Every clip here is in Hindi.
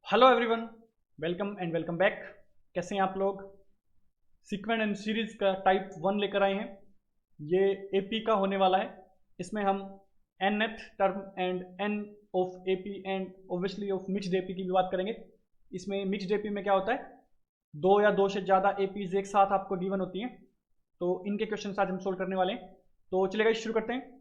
Hello everyone, welcome and welcome back. कैसे हैं आप लोग? सीक्वेंट एंड सीरीज का टाइप 1 लेकर आए हैं। ये एपी का होने वाला है। इसमें हम nth term and n of AP and obviously of mixed AP की भी बात करेंगे। इसमें मिक्स्ड एपी में क्या होता है, दो या दो से ज़्यादा एपीज एक साथ आपको गिवन होती हैं, तो इनके क्वेश्चन आज हम सोल्व करने वाले हैं। तो चलेगा, शुरू करते हैं।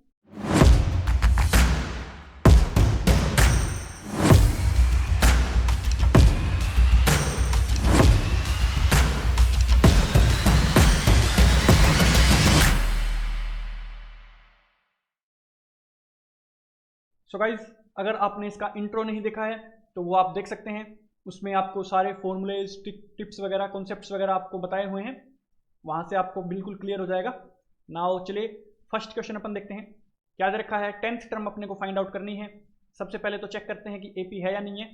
सो गाइज, अगर आपने इसका इंट्रो नहीं देखा है तो वो आप देख सकते हैं। उसमें आपको सारे फॉर्मूलेज, टिप्स वगैरह, कॉन्सेप्ट्स वगैरह आपको बताए हुए हैं। वहाँ से आपको बिल्कुल क्लियर हो जाएगा। नाउ चलिए फर्स्ट क्वेश्चन अपन देखते हैं। क्या दे रखा है? 10th टर्म अपने को फाइंड आउट करनी है। सबसे पहले तो चेक करते हैं कि एपी है या नहीं है।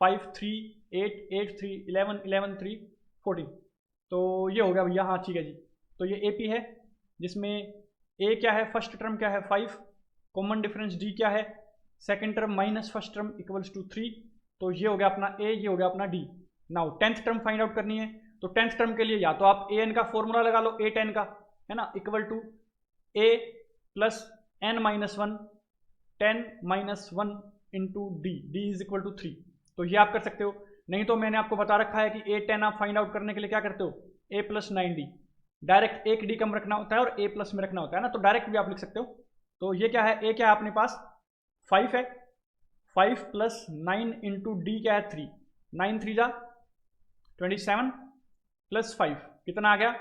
5 3 8 8 3 11 11 3 14। तो ये हो गया भैया। हाँ ठीक है जी। तो ये एपी है जिसमें ए क्या है, फर्स्ट टर्म क्या है 5, कॉमन डिफरेंस डी क्या है, second term minus first term equals to 3। तो ये हो गया अपना ए, ये हो गया अपना D. Now 10th term find out करनी है। तो 10th टर्म के लिए या तो आप ए एन का फॉर्मूला लगा लो, ए 10 का, है ना, equal to A plus N minus one 10 minus one into D, D is equal to 3। तो ये आप कर सकते हो। नहीं तो मैंने आपको बता रखा है कि ए 10 आप फाइंड आउट करने के लिए क्या करते हो, ए प्लस 9 डी। डायरेक्ट एक डी कम रखना होता है और ए प्लस में रखना होता है ना, तो डायरेक्ट भी आप लिख सकते हो। तो ये क्या है, ए क्या है अपने पास 5 है, 5 प्लस 9 इंटू डी क्या है 3, 9 3 जा 27 प्लस 5 कितना आ गया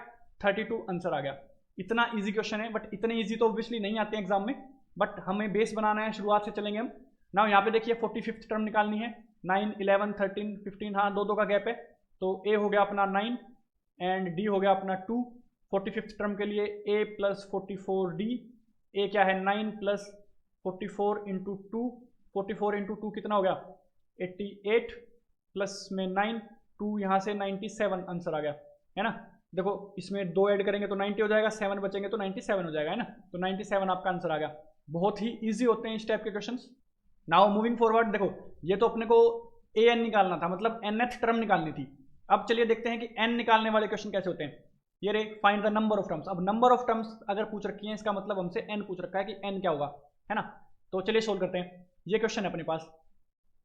32 आंसर आ गया। इतना इजी क्वेश्चन है, बट इतने इजी तो ऑब्वियसली नहीं आते हैं एग्जाम में, बट हमें बेस बनाना है, शुरुआत से चलेंगे हम। ना यहाँ पे देखिए 45th टर्म निकालनी है। 9 11 13 15, हाँ दो दो का गैप है। तो ए हो गया अपना 9 एंड डी हो गया अपना 2। 45th टर्म के लिए ए प्लस 44 डी, ए क्या है 9 प्लस 44 इंटू 2, 44 इंटू 2 कितना हो गया 88 प्लस में 9, 2 यहाँ से 97 आंसर आ गया, है ना। देखो इसमें दो ऐड करेंगे तो 90 हो जाएगा, 7 बचेंगे तो 97 हो जाएगा, है ना। तो 97 आपका आंसर आ गया। बहुत ही ईजी होते हैं इस टाइप के क्वेश्चन। नाउ मूविंग फॉरवर्ड, देखो ये तो अपने को ए एन निकालना था, मतलब nth टर्म निकालनी थी। अब चलिए देखते हैं कि n निकालने वाले क्वेश्चन कैसे होते हैं। ये रे find the number of terms. अब नंबर ऑफ टर्म्स अगर पूछ रखी है, इसका मतलब हमसे n पूछ रखा है कि n क्या होगा, है ना। तो चलिए सोल्व करते हैं। ये क्वेश्चन है अपने पास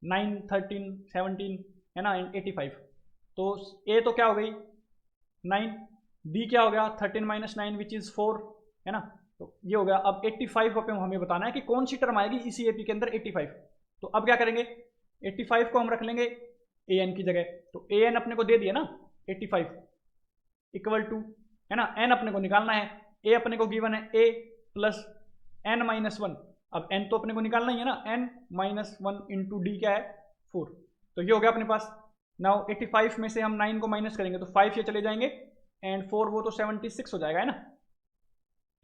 9 13 17, है ना, 85। तो a तो क्या हो गई 9, b क्या हो गया 13 माइनस 9 विच इज 4, है ना। तो ये हो गया। अब 85 पे हमें बताना है कि कौन सी टर्म आएगी इसी एपी के अंदर 85। तो अब क्या करेंगे, 85 को हम रख लेंगे ए एन की जगह। तो ए एन अपने को दे दिया ना 85 इक्वल टू, है ना, एन अपने को निकालना है। ए अपने को गिवन है A plus N minus one. अब एन तो अपने को निकालना ही है ना, N minus one into D क्या है 4। तो ये हो गया अपने पास। नाउ 85 में से हम 9 को माइनस करेंगे तो 5 ये चले जाएंगे एंड 4 वो तो 76 हो जाएगा, है ना।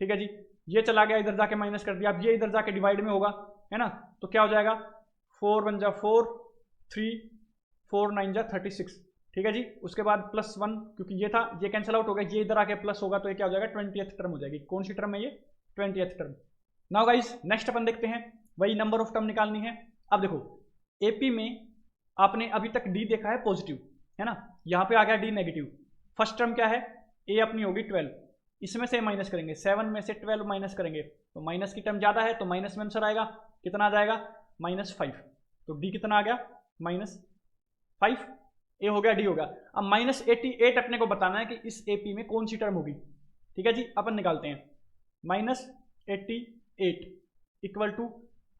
ठीक है जी। ये चला गया इधर जाके माइनस कर दिया। अब ये इधर जाके डिवाइड में होगा, है ना। तो क्या हो जाएगा 4 1 जा 4, 3 4 9 जा 36। ठीक है जी। उसके बाद प्लस 1, क्योंकि ये था ये कैंसिल आउट हो गया, ये इधर आके प्लस होगा तो ये क्या हो जाएगा 20th टर्म हो जाएगी। कौन सी टर्म है ये 20th term. Now guys next अपन देखते हैं, वही नंबर ऑफ टर्म निकालनी है। अब देखो एपी में आपने अभी तक डी देखा है पॉजिटिव, है ना, यहाँ पे आ गया डी नेगेटिव। फर्स्ट टर्म क्या है, ए अपनी होगी 12, इसमें से माइनस करेंगे, 7 में से 12 माइनस करेंगे तो माइनस की टर्म ज़्यादा है तो माइनस में आंसर आएगा। कितना आ जाएगा -5। तो डी कितना आ गया -5। ए हो गया, डी हो गया। अब -88 अपने को बताना है कि इस एपी में कौन सी टर्म होगी। ठीक है जी, अपन निकालते हैं -88 इक्वल टू,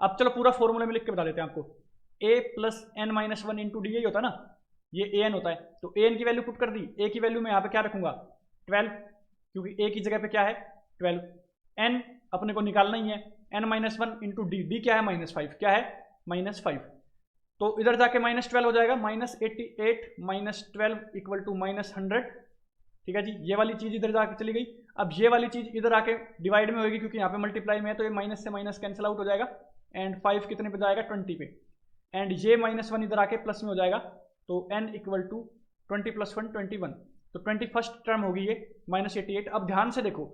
अब चलो पूरा फॉर्मूला में लिख के बता देते हैं आपको। A plus N minus one into D यही होता है ना, ये ए एन होता है। तो ए एन की वैल्यू पुट कर दी। ए की वैल्यू में यहाँ पे क्या रखूंगा 12, क्योंकि ए की जगह पे क्या है 12। एन अपने को निकालना ही है, N minus one into D, D क्या है -5, क्या है -5। तो इधर जाके -12 हो जाएगा, -88 -12 इक्वल टू -100। ठीक है जी। ये वाली चीज़ इधर जाके चली गई। अब ये वाली चीज़ इधर आके डिवाइड में होगी, क्योंकि यहाँ पे मल्टीप्लाई में है तो ये माइनस से माइनस कैंसिल आउट हो जाएगा एंड 5 कितने पे जाएगा 20 पे, एंड ये -1 इधर आके प्लस में हो जाएगा। तो n इक्वल टू 20 + 1 21। तो 21st टर्म होगी ये -88। अब ध्यान से देखो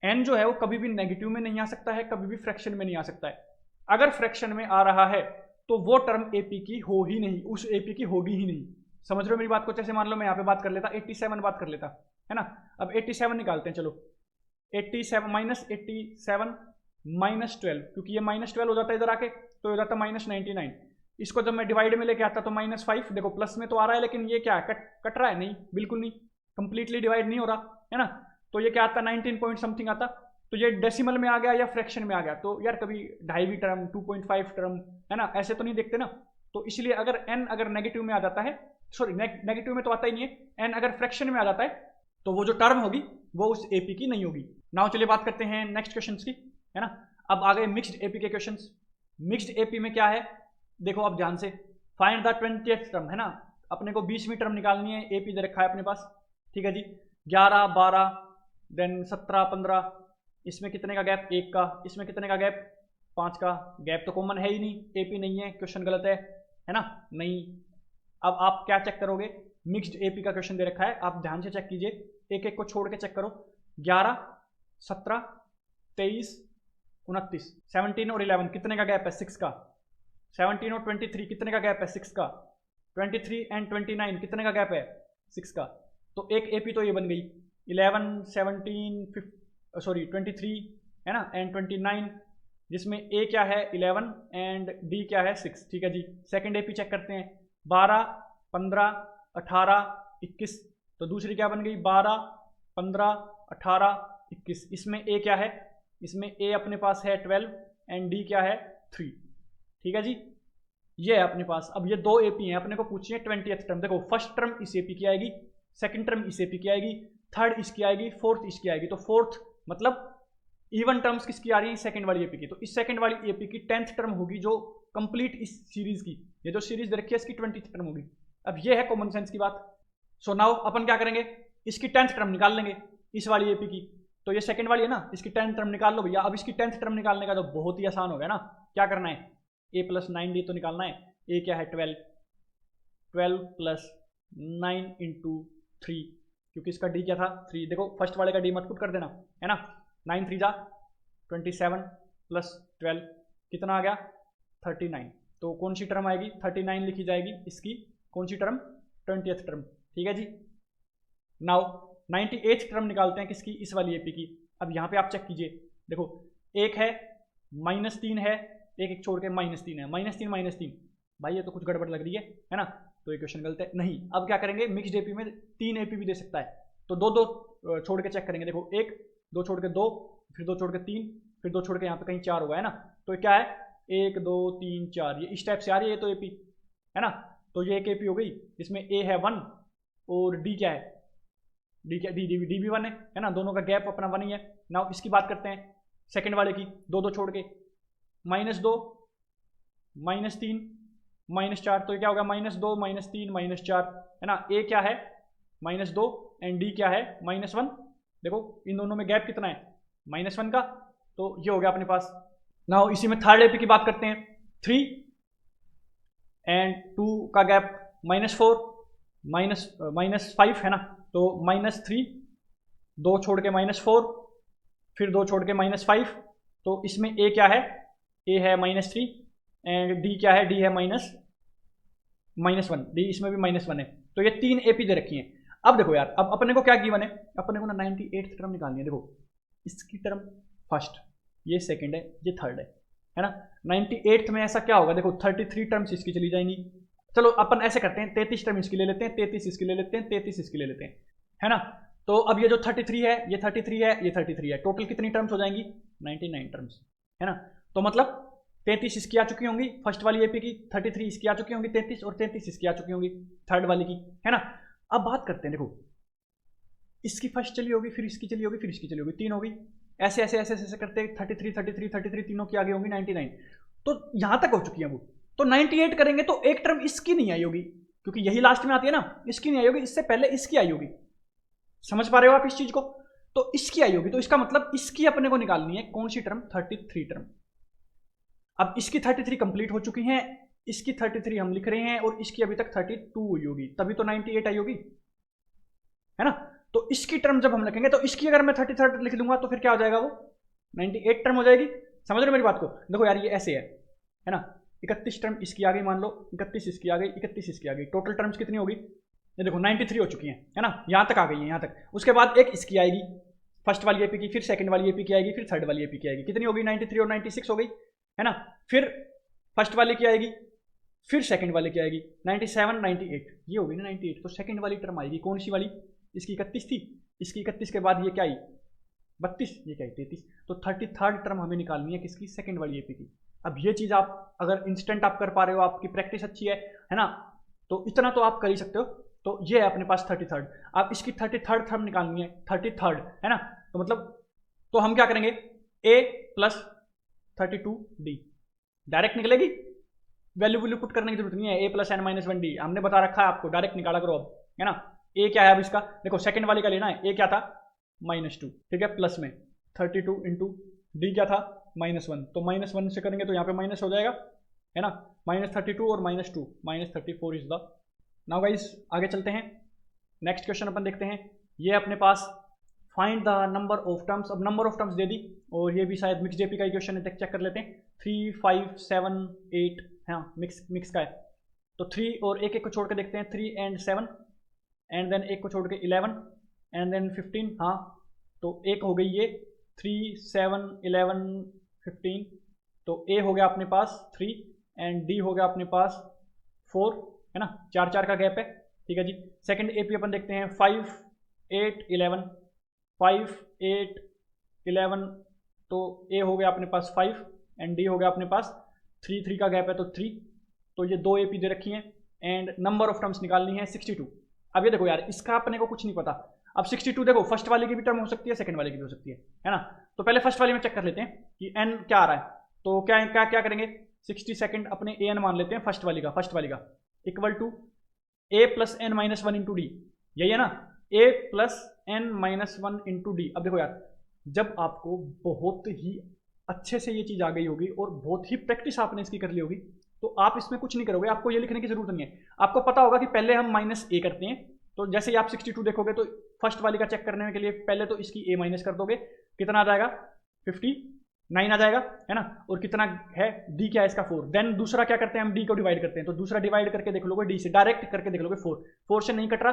n जो है वो कभी भी नेगेटिव में नहीं आ सकता है, कभी भी फ्रैक्शन में नहीं आ सकता है। अगर फ्रैक्शन में आ रहा है तो वो टर्म एपी की हो ही नहीं, उस एपी की होगी ही नहीं। समझ रहे हो मेरी बात को? जैसे मान लो मैं यहाँ पे बात कर लेता 87 बात कर लेता, है ना। अब 87 निकालते हैं, चलो 87 माइनस 87 माइनस 12, क्योंकि ये माइनस 12 हो जाता है इधर आके, तो हो जाता है माइनस 99। इसको जब मैं डिवाइड में लेके आता तो माइनस 5, देखो प्लस में तो आ रहा है लेकिन ये क्या है, कट रहा है, नहीं बिल्कुल नहीं, कंप्लीटली डिवाइड नहीं हो रहा है ना। तो ये क्या आता 19 पॉइंट समथिंग आता, तो ये डेसिमल में आ गया या फ्रैक्शन में आ गया, तो यार कभी 2.5 टर्म 2.5 टर्म, है ना, ऐसे तो नहीं देखते ना। तो इसलिए अगर n अगर नेगेटिव में आ जाता है, सॉरी नेगेटिव में तो आता ही नहीं है, n अगर फ्रैक्शन में आ जाता है तो वो जो टर्म होगी वो उस एपी की नहीं होगी। नाउ चलिए बात करते हैं नेक्स्ट क्वेश्चन की, है ना। अब आ गए मिक्स्ड एपी के क्वेश्चन। मिक्स्ड एपी में क्या है, देखो अब ध्यान से, फाइंड द 20th टर्म, है ना, अपने को 20वीं टर्म निकालनी है, एपी दे रखा है अपने पास, ठीक है जी। 11 12 देन 17 15, इसमें कितने का गैप, 1 का, इसमें कितने का गैप, 5 का। गैप तो कॉमन है ही नहीं, एपी नहीं है, क्वेश्चन गलत है ना, नहीं। अब आप क्या चेक करोगे, मिक्स्ड एपी का क्वेश्चन दे रखा है, आप ध्यान से चेक कीजिए, एक एक को छोड़ के चेक करो। 11 17 23 29, 17 और 11 कितने का गैप है, 6 का। 17 और 23 कितने का गैप है, 6 का। 23 एंड 29 कितने का गैप है, 6 का। तो एक एपी तो ये बन गई, 11 17 सॉरी 23, है ना, एंड 29, जिसमें ए क्या है 11 एंड डी क्या है 6, ठीक है जी। सेकंड एपी चेक करते हैं, 12 15 18 21, तो दूसरी क्या बन गई, 12 15 18 21, इसमें ए क्या है, इसमें ए अपने पास है 12 एंड डी क्या है 3, ठीक है जी। ये है अपने पास। अब ये दो एपी हैं, अपने को पूछी है 20th टर्म। देखो फर्स्ट टर्म इस एपी की आएगी, सेकंड टर्म इस एपी की आएगी, थर्ड इसकी आएगी, फोर्थ इसकी आएगी। तो फोर्थ मतलब इवन टर्म्स किसकी आ रही है, सेकंड वाली एपी की। तो इस सेकंड वाली एपी की 10th टर्म होगी जो कंप्लीट इस सीरीज की, ये जो सीरीज रखी है इसकी 20th टर्म होगी। अब ये है कॉमन सेंस की बात। सो नाउ अपन क्या करेंगे, इसकी 10th टर्म निकाल लेंगे इस वाली एपी की। तो ये सेकंड वाली है ना, इसकी 10th टर्म निकाल लो भैया। अब इसकी 10th टर्म निकालने का तो बहुत ही आसान हो गया ना, क्या करना है, a प्लस 9d तो निकालना है। a क्या है 12, 12 प्लस 9 इंटू 3, क्योंकि इसका d क्या था 3। देखो फर्स्ट वाले का d मत पुट कर देना, है ना। 9 3 जा 27 प्लस 12 कितना आ गया 39। तो कौन सी टर्म आएगी, 39 लिखी जाएगी इसकी, कौन सी टर्म, 20th टर्म, ठीक है जी। नाउ 98th टर्म निकालते हैं किसकी, इस वाली एपी की। अब यहाँ पे आप चेक कीजिए, देखो एक है -3 है, एक एक छोड़ के -3 है, -3 भाई ये तो कुछ गड़बड़ लग रही है ना। तो ये क्वेश्चन गलत है, नहीं। अब क्या करेंगे, मिक्स्ड एपी में 3 एपी भी दे सकता है, तो दो दो छोड़ के चेक करेंगे। देखो 1 2 छोड़ के 2, फिर 2 छोड़ के 3, फिर 2 छोड़ के यहाँ पे कहीं 4 होगा, है ना। तो क्या है 1 2 3 4, ये इस टाइप से आ रही है, ये तो एपी है ना। तो ये एक एपी हो गई, जिसमें ए है 1 और डी क्या है, डी क्या, डी भी 1 है ना, दोनों का गैप अपना 1 ही है। नाउ इसकी बात करते हैं सेकंड वाले की, 2 2 छोड़ के, -2 -3 -4, तो ये क्या होगा -2 -3 -4, है ना। ए क्या है -2 एंड डी क्या है -1। देखो इन दोनों में गैप कितना है, -1 का, तो ये हो गया अपने पास। नाउ इसी में थर्ड एपी की बात करते हैं, 3 एंड 2 का गैप -4 -5 है ना, तो -3, 2 छोड़ के -4, फिर 2 छोड़ के -5, तो इसमें ए क्या है, ए है -3 एंड डी क्या है, डी है -1, डी इसमें भी -1 है। तो ये 3 एपी दे रखी हैं। अब देखो यार, अब अपने को क्या गिवन है, अपने को ना 98th टर्म निकालनी है। देखो इसकी टर्म फर्स्ट, ये सेकंड है, ये थर्ड है ना। 98th में ऐसा क्या होगा, देखो 33 टर्म्स इसकी चली जाएंगी। चलो अपन ऐसे करते हैं, 33 टर्म इसकी ले लेते हैं, 33 इसकी ले लेते हैं, 33 इसकी ले लेते हैं, है ना। तो अब ये जो 33 है, ये 33 है, ये 33 है, टोटल कितनी टर्म्स हो जाएंगी, 99 टर्म्स, है ना। तो मतलब 33 इसकी आ चुकी होंगी फर्स्ट वाली एपी की, 33 इसकी आ चुकी होंगी 33, और 33 इसकी आ चुकी होंगी थर्ड वाली की, है ना। अब बात करते हैं, देखो इसकी फर्स्ट चली होगी, फिर इसकी चली होगी, फिर इसकी चली होगी, 3 होगी, ऐसे ऐसे ऐसे ऐसे करते 33 33 33 तीनों की आगे होंगी 99। तो यहां तक हो चुकी है वो। तो 98 करेंगे तो एक टर्म इसकी नहीं आई होगी, क्योंकि यही लास्ट में आती है ना, इसकी नहीं आई होगी, इससे पहले इसकी आई होगी। समझ पा रहे हो आप इस चीज को, तो इसकी आई होगी, तो इसका मतलब इसकी अपने को निकालनी है, कौन सी टर्म, 33 टर्म। अब इसकी 33 कंप्लीट हो चुकी हैं, इसकी 33 हम लिख रहे हैं, और इसकी अभी तक 32 हुई होगी, तभी तो 98 आई होगी, है ना। तो इसकी टर्म जब हम लिखेंगे, तो इसकी अगर मैं 33 लिख दूंगा तो फिर क्या हो जाएगा, वो 98 टर्म हो जाएगी। समझ रहे हो मेरी बात को। देखो यार ये ऐसे है ना, 31 टर्म इसकी आ गई, मान लो 31 इसकी आ गई, 31 इसकी आ गई, टोटल टर्म्स कितनी होगी, ये देखो 93 हो चुकी है ना, यहाँ तक आ गई है, यहाँ तक। उसके बाद एक इसकी आएगी फर्स्ट वाली एपी की, फिर सेकंड वाली एपी की आएगी, फिर थर्ड वाली एपी की आएगी, कितनी होगी 93 और 96 हो गई है ना। फिर फर्स्ट वाले की आएगी, फिर सेकंड वाले की आएगी 97 98, ये होगी ना 98, तो सेकंड वाली टर्म आएगी कौन सी वाली, इसकी 31 थी, इसकी 31 के बाद ये क्या आई 32, ये क्या आई 33, तो 33rd टर्म हमें निकालनी है किसकी, सेकंड वाली एपी की। अब ये चीज़ आप अगर इंस्टेंट आप कर पा रहे हो, आपकी प्रैक्टिस अच्छी है ना, तो इतना तो आप कर ही सकते हो। तो ये है अपने पास 33rd, आप इसकी 33rd टर्म निकालनी है, 33rd है ना, तो मतलब तो हम क्या करेंगे, a प्लस 32d डायरेक्ट निकलेगी, वैल्यू पुट करने की जरूरत नहीं है, a plus n minus 1d हमने बता रखा है आपको, डायरेक्ट निकाला करो अब, है ना। a क्या है अब इसका, देखो सेकंड वाले का लेना है, a क्या था -2, ठीक है, प्लस में 32 इंटू डी क्या था -1, तो -1 से करेंगे तो यहाँ पे माइनस हो जाएगा, है ना, -32 और -2 -34 इज द। नाउ गाइस आगे चलते हैं, नेक्स्ट क्वेश्चन अपन देखते हैं। ये अपने पास find the number of terms, अब नंबर ऑफ टर्म्स दे दी, और ये भी शायद मिक्स जेपी का ही क्वेश्चन है, चेक कर लेते हैं। 3 5 7 8, हाँ मिक्स का है, तो 3 और एक को छोड़ के देखते हैं, 3 and 7, एंड देन एक को छोड़ के 11 एंड देन 15, हाँ तो एक हो गई ये 3 7 11 15, तो ए हो गया अपने पास 3 एंड डी हो गया अपने पास 4, है ना, 4 का गैप है, ठीक है जी। सेकंड ए पी अपन देखते हैं, 5 8 11 5 8 11, तो ए हो गया अपने पास 5 एंड डी हो गया अपने पास 3 का गैप है तो 3, तो ये 2 ए पी दे रखी हैं एंड नंबर ऑफ टर्म्स निकालनी है 62। अब ये देखो यार, इसका अपने को कुछ नहीं पता। अब 62 देखो फर्स्ट वाले की भी टर्म हो सकती है, सेकंड वाले की भी हो सकती है ना, तो पहले फर्स्ट वाले में चेक कर लेते हैं कि n क्या आ रहा है, तो क्या करेंगे, 62 अपने ए एन मान लेते हैं फर्स्ट वाली का equal to a plus N minus 1 into D, यही है ना, a plus N minus 1 into D. अब देखो यार, जब आपको बहुत ही अच्छे से ये चीज़ आ गई होगी और बहुत ही प्रैक्टिस आपने इसकी कर ली होगी, तो आप इसमें कुछ नहीं करोगे, आपको ये लिखने की जरूरत नहीं है। आपको पता होगा कि पहले हम -a करते हैं, तो जैसे ही आप 62 देखोगे तो फर्स्ट वाली का चेक करने के लिए पहले तो इसकी a माइनस कर दोगे, कितना आ जाएगा 59 आ जाएगा, है ना, और कितना है d क्या है इसका 4, देन दूसरा क्या करते हैं हम d को डिवाइड करते हैं, तो दूसरा डिवाइड करके देख लोगे d से, डायरेक्ट करके देख लोगे 4 से नहीं कट रहा,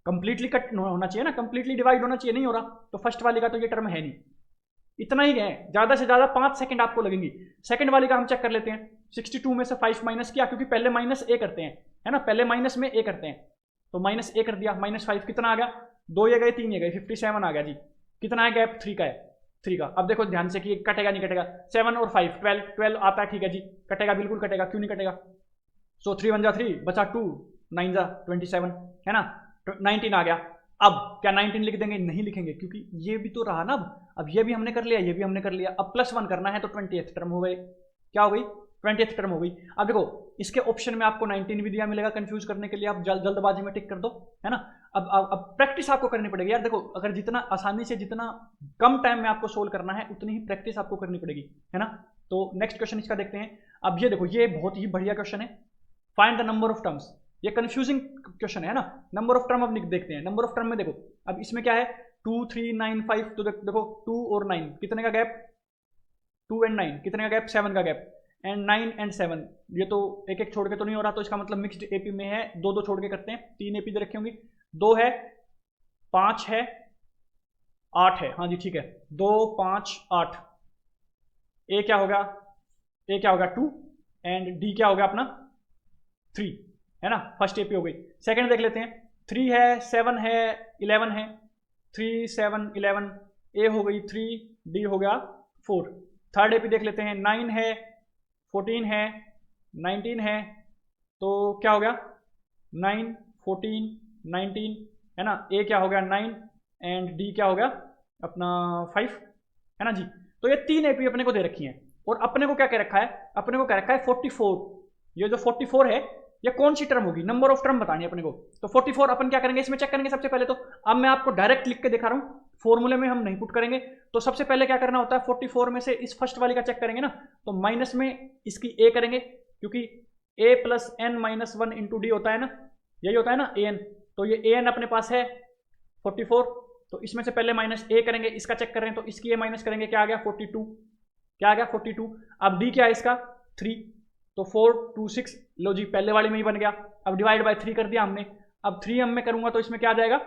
कंप्लीटली कट होना चाहिए ना, कंप्लीटली डिवाइड होना चाहिए, नहीं हो रहा, तो फर्स्ट वाली का तो ये टर्म है नहीं, इतना ही है, ज्यादा से ज्यादा 5 सेकंड आपको लगेंगी। सेकंड वाली का हम चेक कर लेते हैं, 62 में से 5 माइनस किया, क्योंकि पहले -a करते हैं, है ना, पहले माइनस में a करते हैं, तो -a कर दिया, -5 कितना आ गया, 2 ये गए 3 ये गए, 57 आ गया जी। कितना है गैप, 3 का है, 3 का। अब देखो ध्यान से कि कटेगा नहीं कटेगा, 7 और 5 12 आता है, ठीक है जी, कटेगा बिल्कुल कटेगा, क्यों नहीं कटेगा, सो 3 1 जा 3 बचा 2 9 जा 27, है ना, 19 आ गया। अब क्या 19 लिख देंगे, नहीं लिखेंगे, क्योंकि ये भी तो रहा ना, अब ये भी हमने कर लिया, ये भी हमने कर लिया, अब +1 करना है तो 20th टर्म हो गई, क्या हो गई 20th टर्म हो गई। अब देखो इसके ऑप्शन में आपको 19 भी दिया मिलेगा, कंफ्यूज करने के लिए आप जल्दबाजी में टिक कर दो, है ना। अब प्रैक्टिस आपको करनी पड़ेगी यार, देखो अगर जितना आसानी से जितना कम टाइम में आपको सोल्व करना है उतनी ही प्रैक्टिस आपको करनी पड़ेगी, है ना। तो नेक्स्ट क्वेश्चन इसका देखते हैं। अब ये देखो, ये बहुत ही बढ़िया क्वेश्चन है, find the number of terms, ये कंफ्यूजिंग क्वेश्चन है ना। नंबर ऑफ टर्म अब देखते हैं, नंबर ऑफ टर्म में देखो अब इसमें क्या है 2 3 9 5, तो देखो 2 और 9 कितने का गैप, 2 and 9 कितने का गैप, 7 का गैप, एंड 9 and 7 ये तो एक एक छोड़ के तो नहीं हो रहा, तो इसका मतलब मिक्स्ड एपी में है, 2 छोड़ के करते हैं, 3 एपी दे रखी होंगी, 2 है 5 है 8 है, हाँ जी ठीक है, 2 5 8, ए क्या होगा 2 एंड डी क्या हो गया अपना 3, है ना, फर्स्ट एपी हो गई। सेकंड देख लेते हैं, 3 है 7 है 11 है, 3 7 11, ए हो गई 3, डी हो गया 4। थर्ड एपी देख लेते हैं, 9 है 14 है 19 है, तो क्या हो गया 9 14 19, है ना, ए क्या हो गया 9 एंड डी क्या हो गया अपना 5, है ना जी। तो ये 3 एपी अपने को दे रखी हैं, और अपने को क्या कह रखा है, अपने को कह रखा है 44, ये जो 44 है ये कौन सी टर्म होगी, नंबर ऑफ टर्म बतानी है अपने को। तो 44 अपन क्या करेंगे, इसमें चेक करेंगे सबसे पहले, तो अब मैं आपको डायरेक्ट लिख के दिखा रहा हूँ, फॉर्मूले में हम नहीं पुट करेंगे। तो सबसे पहले क्या करना होता है, 44 में से इस फर्स्ट वाली का चेक करेंगे ना, तो माइनस में इसकी ए करेंगे, क्योंकि a plus N minus 1 into D होता है ना, यही होता है ना an, तो ये an अपने पास है 44, तो इसमें से पहले माइनस a करेंगे, इसका चेक कर रहे हैं तो इसकी a माइनस करेंगे, क्या आ गया 42, क्या आ गया 42। अब d क्या है इसका 3, तो 4 2 6, लो जी पहले वाले में ही बन गया। अब डिवाइड बाय 3 कर दिया हमने। अब 3 में करूंगा तो इसमें क्या आ जाएगा,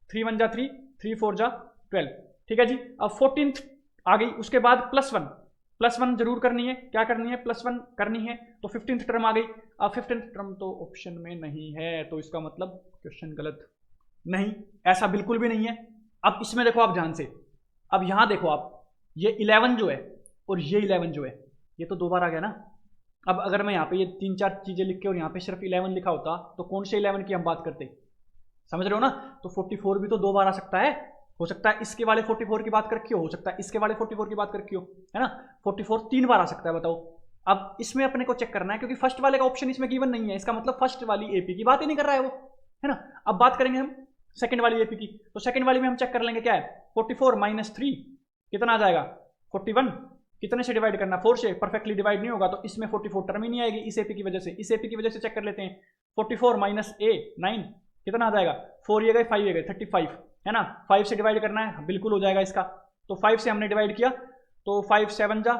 3 1 जा 3, 3 4 जा 12, ठीक है जी। अब 14th आ गई, उसके बाद +1 जरूर करनी है, क्या करनी है, +1 करनी है, तो 15th टर्म आ गई। अब 15th टर्म तो ऑप्शन में नहीं है, तो इसका मतलब क्वेश्चन गलत। नहीं, ऐसा बिल्कुल भी नहीं है। अब इसमें देखो आप ध्यान से, अब यहां देखो आप, ये 11 जो है और ये 11 जो है, ये तो 2 बार आ गया ना। अब अगर मैं यहाँ पे ये 3-4 चीजें लिख के और यहाँ पे सिर्फ 11 लिखा होता तो कौन से 11 की हम बात करते, समझ रहे हो ना। तो 44 भी तो 2 बार आ सकता है, हो सकता है इसके वाले 44 की बात कर रखी हो सकता है इसके वाले 44 की बात कर रखी हो, है ना। 44 3 बार आ सकता है, बताओ। अब इसमें अपने को चेक करना है, क्योंकि फर्स्ट वाले का ऑप्शन इसमें गिवन नहीं है, इसका मतलब फर्स्ट वाली एपी की बात ही नहीं कर रहा है वो, है ना। अब बात करेंगे हम सेकंड वाली एपी की, तो सेकंड वाली में हम चेक कर लेंगे क्या है, 44 - 3 कितना आ जाएगा, 41। कितने से डिवाइड करना, 4 से, परफेक्टली डिवाइड नहीं होगा तो इसमें 44 टर्म ही नहीं आएगी इस एपी की वजह से। इस एपी की वजह से चेक कर लेते हैं, 44 - 9 कितना आ जाएगा, 4 ये गए 5 ये गए 35, है ना। 5 से डिवाइड करना है, बिल्कुल हो जाएगा इसका। तो 5 से हमने डिवाइड किया तो 5 7 जा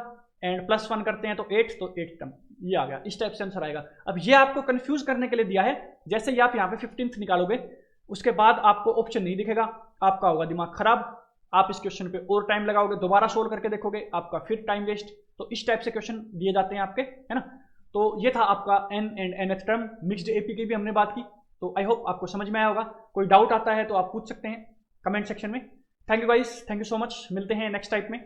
एंड +1 करते हैं तो 8, तो 8 टर्म ये आ गया। इस टाइप से आंसर आएगा। अब ये आपको कंफ्यूज करने के लिए दिया है, जैसे ही आप यहाँ पे 15th निकालोगे उसके बाद आपको ऑप्शन नहीं दिखेगा, आपका होगा दिमाग खराब, आप इस क्वेश्चन पे और टाइम लगाओगे, दोबारा सोल्व करके देखोगे, आपका फिर टाइम वेस्ट। तो इस टाइप से क्वेश्चन दिए जाते हैं आपके, है ना। तो ये था आपका n and nth term, mixed AP की भी हमने बात की। तो आई होप आपको समझ में आया होगा। कोई डाउट आता है तो आप पूछ सकते हैं कमेंट सेक्शन में। Thank you guys, thank you so much, मिलते हैं नेक्स्ट टाइप में।